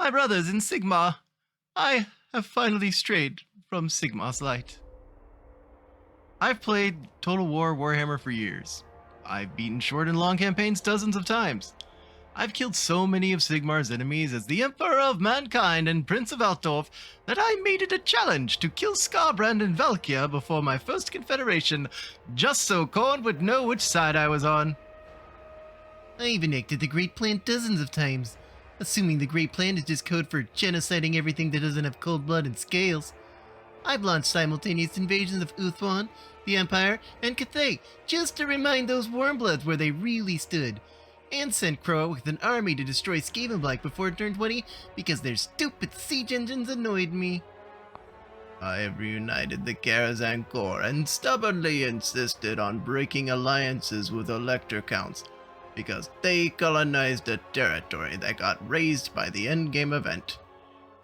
My brothers in Sigmar, I have finally strayed from Sigmar's light. I've played Total War Warhammer for years. I've beaten short and long campaigns dozens of times. I've killed so many of Sigmar's enemies as the Emperor of Mankind and Prince of Altdorf that I made it a challenge to kill Skarbrand and Valkia before my first confederation, just so Khorne would know which side I was on. I've enacted the Great Plan dozens of times, assuming the Great Plan is just code for genociding everything that doesn't have cold blood and scales. I've launched simultaneous invasions of Uthwan, the Empire, and Cathay, just to remind those Warmbloods where they really stood, and sent Croa with an army to destroy Skavenblight before it turned 20 because their stupid siege engines annoyed me. I have reunited the Karazhan Corps and stubbornly insisted on breaking alliances with Elector Counts because they colonized a territory that got raised by the endgame event,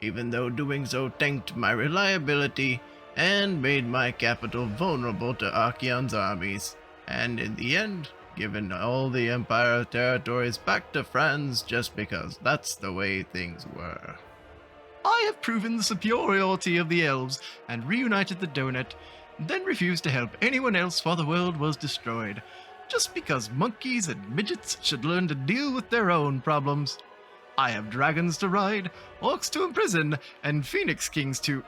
even though doing so tanked my reliability and made my capital vulnerable to Archeon's armies, and in the end, given all the Empire territories back to France just because that's the way things were. I have proven the superiority of the elves and reunited the Donut, then refused to help anyone else while the world was destroyed, just because monkeys and midgets should learn to deal with their own problems. I have dragons to ride, orcs to imprison, and phoenix kings to...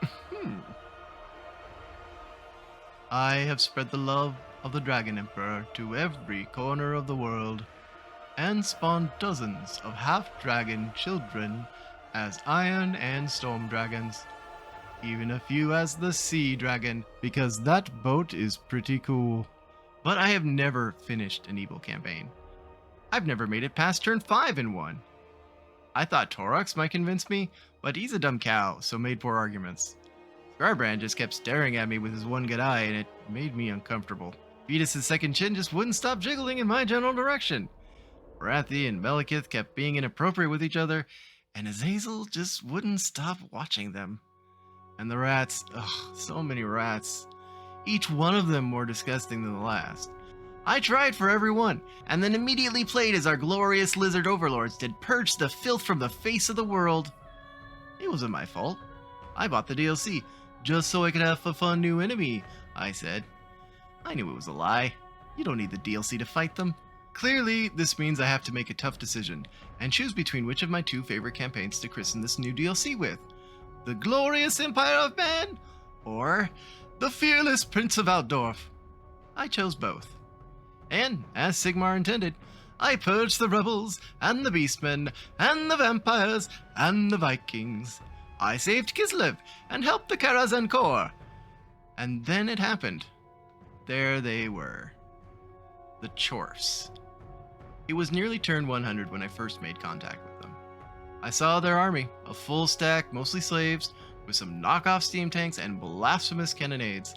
I have spread the love of the Dragon Emperor to every corner of the world, and spawned dozens of half-dragon children as iron and storm dragons, even a few as the sea dragon, because that boat is pretty cool. But I have never finished an evil campaign. I've never made it past turn 5 in one. I thought Torox might convince me, but he's a dumb cow, so made poor arguments. Skarbrand just kept staring at me with his one good eye, and it made me uncomfortable. Vetus's second chin just wouldn't stop jiggling in my general direction. Barathi and Malekith kept being inappropriate with each other, and Azazel just wouldn't stop watching them. And the rats, so many rats. Each one of them more disgusting than the last. I tried for every one, and then immediately played as our glorious lizard overlords did purge the filth from the face of the world. It wasn't my fault. I bought the DLC, just so I could have a fun new enemy, I said. I knew it was a lie. You don't need the DLC to fight them. Clearly, this means I have to make a tough decision, and choose between which of my two favorite campaigns to christen this new DLC with. The Glorious Empire of Man, or the Fearless Prince of Altdorf. I chose both. And, as Sigmar intended, I purged the rebels, and the beastmen, and the vampires, and the Vikings. I saved Kislev, and helped the Karazhan Corps. And then it happened. There they were. The Chorfs. It was nearly turn 100 when I first made contact with them. I saw their army, a full stack, mostly slaves, with some knockoff steam tanks and blasphemous cannonades.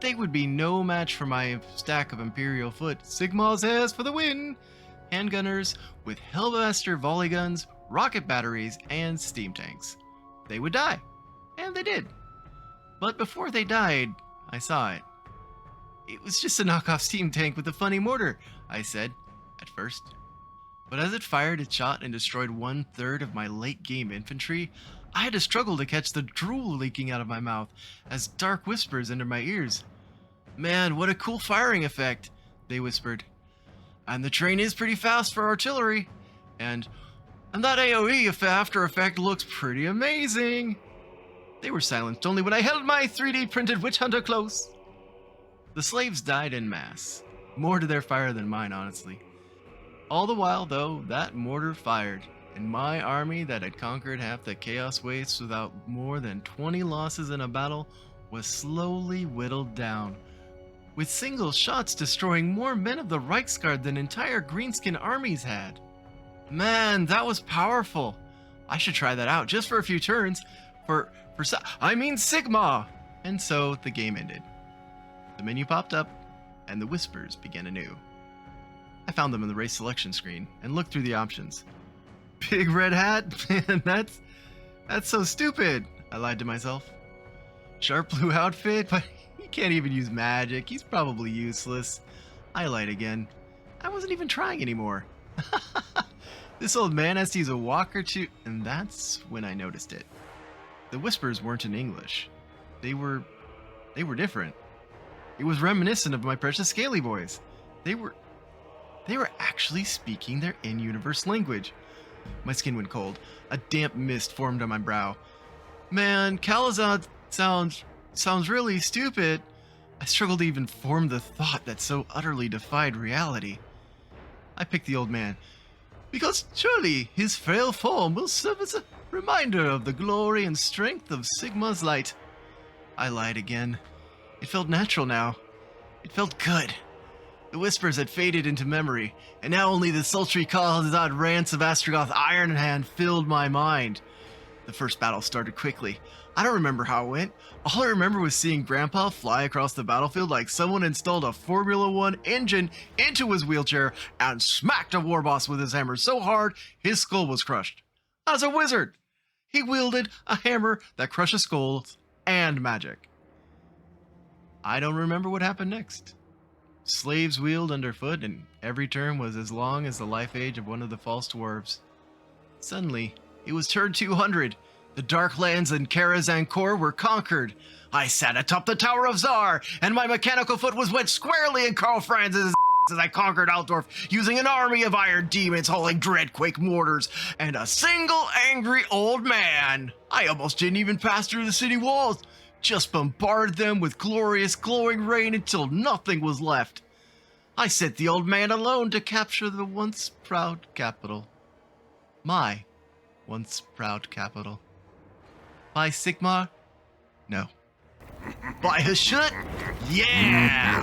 They would be no match for my stack of Imperial Foot, Sigmar's heirs for the win! Handgunners with Hellmaster volley guns, rocket batteries, and steam tanks. They would die. And they did. But before they died, I saw it. It was just a knockoff steam tank with a funny mortar, I said, at first. But as it fired its shot and destroyed 1/3 of my late-game infantry, I had to struggle to catch the drool leaking out of my mouth as dark whispers entered my ears. Man, what a cool firing effect, they whispered. And the train is pretty fast for artillery. And that AoE after effect looks pretty amazing. They were silenced only when I held my 3D printed witch hunter close. The slaves died en masse. More to their fire than mine, honestly. All the while, though, that mortar fired, and my army that had conquered half the Chaos Wastes without more than 20 losses in a battle was slowly whittled down, with single shots destroying more men of the Reichsguard than entire Greenskin armies had. Man, that was powerful. I should try that out just for a few turns. Sigma! And so the game ended. The menu popped up, and the whispers began anew. I found them in the race selection screen and looked through the options. Big red hat? Man, that's so stupid, I lied to myself. Sharp blue outfit? But he can't even use magic. He's probably useless. I lied again. I wasn't even trying anymore. This old man has to use a walker to. And that's when I noticed it. The whispers weren't in English. They were. They were different. It was reminiscent of my precious Scaly Boys. They were. They were actually speaking their in-universe language. My skin went cold. A damp mist formed on my brow. Man, Calazad sounds really stupid. I struggled to even form the thought that so utterly defied reality. I picked the old man. Because surely his frail form will serve as a reminder of the glory and strength of Sigmar's light. I lied again. It felt natural now. It felt good. The whispers had faded into memory, and now only the sultry Khazad rants of Astrogoth Ironhand filled my mind. The first battle started quickly. I don't remember how it went. All I remember was seeing Grandpa fly across the battlefield like someone installed a Formula One engine into his wheelchair and smacked a warboss with his hammer so hard his skull was crushed. As a wizard, he wielded a hammer that crushes skulls and magic. I don't remember what happened next. Slaves wheeled underfoot, and every turn was as long as the life age of one of the false dwarves. Suddenly, it was turn 200. The dark lands in Atkor were conquered. I sat atop the Tower of Zar, and my mechanical foot was wet squarely in Karl Franz's as I conquered Altdorf using an army of iron demons hauling dreadquake mortars and a single angry old man. I almost didn't even pass through the city walls. Just bombarded them with glorious glowing rain until nothing was left. I sent the old man alone to capture the once proud capital. My once proud capital. By Sigmar? No. By Hashut? Yeah!